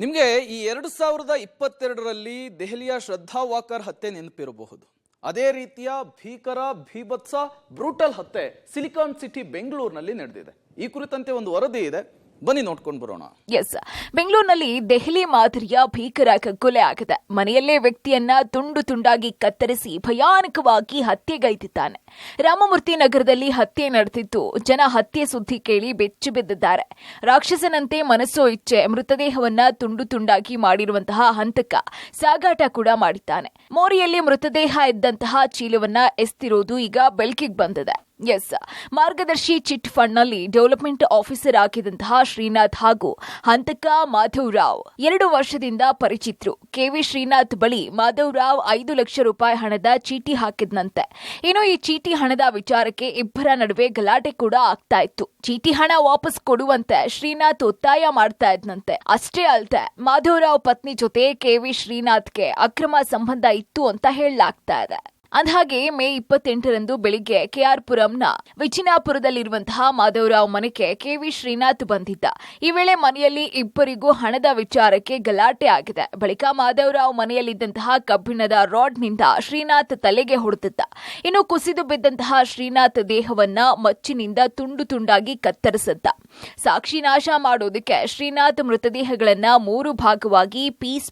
ನಿಮಗೆ ಈ 2022ರಲ್ಲಿ ದೆಹಲಿಯ ಶ್ರದ್ಧಾ ವಾಕರ್ ಹತ್ಯೆ ನೆನಪಿರಬಹುದು. ಅದೇ ರೀತಿಯ ಭೀಕರ ಭೀಭತ್ಸ ಬ್ರೂಟಲ್ ಹತ್ಯೆ ಸಿಲಿಕಾನ್ ಸಿಟಿ ಬೆಂಗಳೂರಿನಲ್ಲಿ ನಡೆದಿದೆ. ಈ ಕುರಿತಂತೆ ಒಂದು ವರದಿ ಇದೆ, ಬನ್ನಿ ನೋಡ್ಕೊಂಡು ಬರೋಣ. ಬೆಂಗಳೂರಿನಲ್ಲಿ ದೆಹಲಿ ಮಾದರಿಯ ಭೀಕರ ಕಗ್ಗೊಲೆ ಆಗಿದೆ. ಮನೆಯಲ್ಲೇ ವ್ಯಕ್ತಿಯನ್ನ ತುಂಡು ತುಂಡಾಗಿ ಕತ್ತರಿಸಿ ಭಯಾನಕವಾಗಿ ಹತ್ಯೆಗೈದಿದ್ದಾನೆ. ರಾಮಮೂರ್ತಿ ನಗರದಲ್ಲಿ ಹತ್ಯೆ ನಡೆದಿದ್ದು ಜನ ಹತ್ಯೆ ಸುದ್ದಿ ಕೇಳಿ ಬೆಚ್ಚಿ ಬಿದ್ದಿದ್ದಾರೆ. ರಾಕ್ಷಸನಂತೆ ಮನಸ್ಸೋ ಇಚ್ಛೆ ಮೃತದೇಹವನ್ನ ತುಂಡು ತುಂಡಾಗಿ ಮಾಡಿರುವಂತಹ ಹಂತಕ ಸಾಗಾಟ ಕೂಡ ಮಾಡಿದ್ದಾನೆ. ಮೋರಿಯಲ್ಲಿ ಮೃತದೇಹ ಇದ್ದಂತಹ ಚೀಲವನ್ನ ಎಸ್ತಿರೋದು ಈಗ ಬೆಳಕಿಗೆ ಬಂದಿದೆ. ಮಾರ್ಗದರ್ಶಿ ಚಿಟ್ ಫಂಡ್ ನಲ್ಲಿ ಡೆವಲಪ್ಮೆಂಟ್ ಆಫೀಸರ್ ಆಗಿದ್ದಂತಹ ಶ್ರೀನಾಥ್ ಹಾಗೂ ಹಂತಕ ಮಾಧವರಾವ್ 2 ವರ್ಷದಿಂದ ಪರಿಚಿತರು. ಕೆವಿ ಶ್ರೀನಾಥ್ ಬಳಿ ಮಾಧವರಾವ್ 5 ಲಕ್ಷ ರೂಪಾಯಿ ಹಣದ ಚೀಟಿ ಹಾಕಿದ್ನಂತೆ. ಇನ್ನು ಈ ಚೀಟಿ ಹಣದ ವಿಚಾರಕ್ಕೆ ಇಬ್ಬರ ನಡುವೆ ಗಲಾಟೆ ಕೂಡ ಆಗ್ತಾ ಇತ್ತು. ಚೀಟಿ ಹಣ ವಾಪಸ್ ಕೊಡುವಂತೆ ಶ್ರೀನಾಥ್ ಒತ್ತಾಯ ಮಾಡ್ತಾ ಇದ್ನಂತೆ. ಅಷ್ಟೇ ಅಲ್ಲದೆ ಮಾಧವರಾವ್ ಪತ್ನಿ ಜೊತೆ ಕೆವಿ ಶ್ರೀನಾಥ್ಗೆ ಅಕ್ರಮ ಸಂಬಂಧ ಇತ್ತು ಅಂತ ಹೇಳಲಾಗ್ತಾ ಇದೆ. ಅಂದಹಾಗೆ ಮೇ 28ರಂದು ಬೆಳಿಗ್ಗೆ ಕೆಆರ್ ಪುರಂನ ವಿಚಿನಾಪುರದಲ್ಲಿರುವಂತಹ ಮಾಧವರಾವ್ ಮನೆಗೆ ಕೆವಿ ಶ್ರೀನಾಥ್ ಬಂದಿದ್ದ. ಈ ವೇಳೆ ಮನೆಯಲ್ಲಿ ಇಬ್ಬರಿಗೂ ಹಣದ ವಿಚಾರಕ್ಕೆ ಗಲಾಟೆ ಆಗಿದೆ. ಬಳಿಕ ಮಾಧವರಾವ್ ಮನೆಯಲ್ಲಿದ್ದಂತಹ ಕಬ್ಬಿಣದ ರಾಡ್ನಿಂದ ಶ್ರೀನಾಥ್ ತಲೆಗೆ ಹೊಡೆದಿದ್ದ. ಇನ್ನು ಕುಸಿದು ಬಿದ್ದಂತಹ ಶ್ರೀನಾಥ್ ದೇಹವನ್ನ ಮಚ್ಚಿನಿಂದ ತುಂಡು ತುಂಡಾಗಿ ಕತ್ತರಿಸಿದ್ದ. ಸಾಕ್ಷಿ ನಾಶ ಮಾಡೋದಕ್ಕೆ ಶ್ರೀನಾಥ್ ಮೃತದೇಹಗಳನ್ನ 3 ಭಾಗವಾಗಿ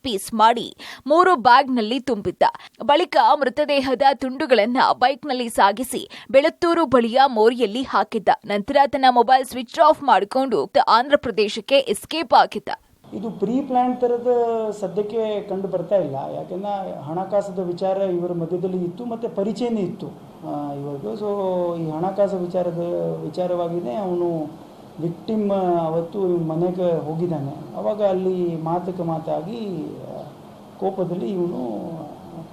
ಪೀಸ್ ಮಾಡಿ 3 ಬ್ಯಾಗ್ನಲ್ಲಿ ತುಂಬಿದ್ದ. ಬಳಿಕ ಮೃತದೇಹದ ತುಂಡುಗಳನ್ನ ಬೈಕ್ನಲ್ಲಿ ಸಾಗಿಸಿ ಬೆಳತ್ತೂರು ಬಳಿಯ ಮೋರಿಯಲ್ಲಿ ಹಾಕಿದ್ದ. ನಂತರ ತನ್ನ ಮೊಬೈಲ್ ಸ್ವಿಚ್ ಆಫ್ ಮಾಡಿಕೊಂಡು ಆಂಧ್ರ ಪ್ರದೇಶಕ್ಕೆ ಎಸ್ಕೇಪ್ ಆಗಿದ್ದ. ಇದು ಪ್ರೀ ಪ್ಲಾನ್ ತರದ ಸದ್ಯಕ್ಕೆ ಕಂಡು ಬರ್ತಾ ಇಲ್ಲ. ಯಾಕೆಂದ್ರೆ ಹಣಕಾಸದ ವಿಚಾರ ಇವರ ಮಧ್ಯದಲ್ಲಿ ಇತ್ತು ಮತ್ತು ಪರಿಚಯನೇ ಇತ್ತು ಇವ್ರಿಗೂ. ಸೊ ಈ ಹಣಕಾಸು ವಿಚಾರವಾಗಿದೆ. ಅವನು ವಿಕ್ಟಿಮ್ ಅವತ್ತು ಮನೆಗೆ ಹೋಗಿದ್ದಾನೆ. ಅವಾಗ ಅಲ್ಲಿ ಮಾತಾಗಿ ಕೋಪದಲ್ಲಿ ಇವನು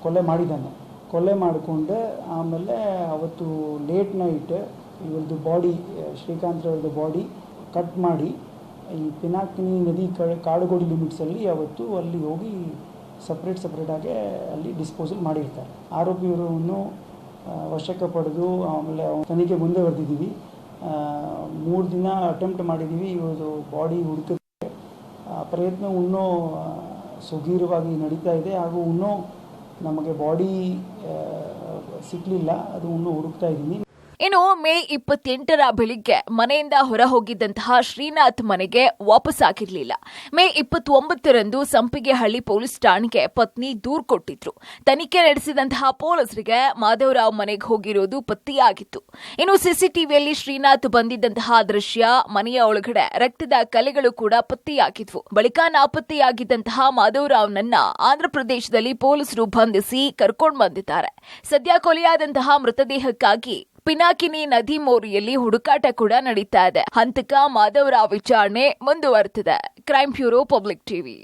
ಕೊಲೆ ಮಾಡಿದ್ದಾನೆ. ಕೊಲೆ ಮಾಡಿಕೊಂಡೆ ಆಮೇಲೆ ಅವತ್ತು ಲೇಟ್ ನೈಟ್ ಇವ್ರದ್ದು ಬಾಡಿ, ಶ್ರೀಕಾಂತ್ ಅವ್ರದ್ದು ಬಾಡಿ ಕಟ್ ಮಾಡಿ ಈ ಪಿನಾಕಿನಿ ನದಿ ಕಾಡುಗೋಡಿ ಲಿಮಿಟ್ಸಲ್ಲಿ ಅವತ್ತು ಅಲ್ಲಿ ಹೋಗಿ ಸಪ್ರೇಟಾಗಿ ಅಲ್ಲಿ ಡಿಸ್ಪೋಸಲ್ ಮಾಡಿರ್ತಾರೆ. ಆರೋಪಿಯವರನ್ನು ವಶಕ್ಕೆ ಪಡೆದು ಆಮೇಲೆ ತನಿಖೆ ಮುಂದೆ ಬರೆದಿದ್ದೀವಿ. 3 ದಿನ ಅಟೆಂಪ್ಟ್ ಮಾಡಿದ್ದೀವಿ. ಇವರು ಬಾಡಿ ಹುಡುಕಿದ್ರೆ ಪ್ರಯತ್ನ ಇನ್ನೂ ಸುಗೀರವಾಗಿ ನಡೀತಾ ಇದೆ. ಹಾಗೂ ಇನ್ನೂ ನಮಗೆ ಬಾಡಿ ಸಿಕ್ಕಲಿಲ್ಲ, ಅದು ಇನ್ನೂ ಹುಡುಕ್ತಾ ಇದ್ದೀನಿ. ಇನ್ನು ಮೇ 28ರ ಬೆಳಿಗ್ಗೆ ಮನೆಯಿಂದ ಹೊರ ಹೋಗಿದ್ದಂತಹ ಶ್ರೀನಾಥ್ ಮನೆಗೆ ವಾಪಸ್ ಆಗಿರಲಿಲ್ಲ. ಮೇ 29ರಂದು ಸಂಪಿಗೆಹಳ್ಳಿ ಪೊಲೀಸ್ ಠಾಣೆಗೆ ಪತ್ನಿ ದೂರು ಕೊಟ್ಟಿದ್ರು. ತನಿಖೆ ನಡೆಸಿದಂತಹ ಪೊಲೀಸರಿಗೆ ಮಾಧವರಾವ್ ಮನೆಗೆ ಹೋಗಿರೋದು ಪತ್ತೆಯಾಗಿತ್ತು. ಇನ್ನು ಸಿಸಿಟಿವಿಯಲ್ಲಿ ಶ್ರೀನಾಥ್ ಬಂದಿದ್ದಂತಹ ದೃಶ್ಯ, ಮನೆಯ ಒಳಗಡೆ ರಕ್ತದ ಕಲೆಗಳು ಕೂಡ ಪತ್ತೆಯಾಗಿದ್ವು. ಬಳಿಕ ನಾಪತ್ತೆಯಾಗಿದ್ದಂತಹ ಮಾಧವರಾವ್ನನ್ನ ಆಂಧ್ರಪ್ರದೇಶದಲ್ಲಿ ಪೊಲೀಸರು ಬಂಧಿಸಿ ಕರ್ಕೊಂಡು ಬಂದಿದ್ದಾರೆ. ಸದ್ಯ ಕೊಲೆಯಾದಂತಹ ಮೃತದೇಹಕ್ಕಾಗಿ ಪಿನಾಕಿನಿ ನದಿ ಮೋರಿಯಲ್ಲಿ ಹುಡುಕಾಟ ಕೂಡ ನಡೀತಾ ಇದೆ. ಹಂತಕ ಮಾಧವರಾವ್ ವಿಚಾರಣೆ ಮುಂದುವರೆದಿದೆ. Crime bureau, public TV.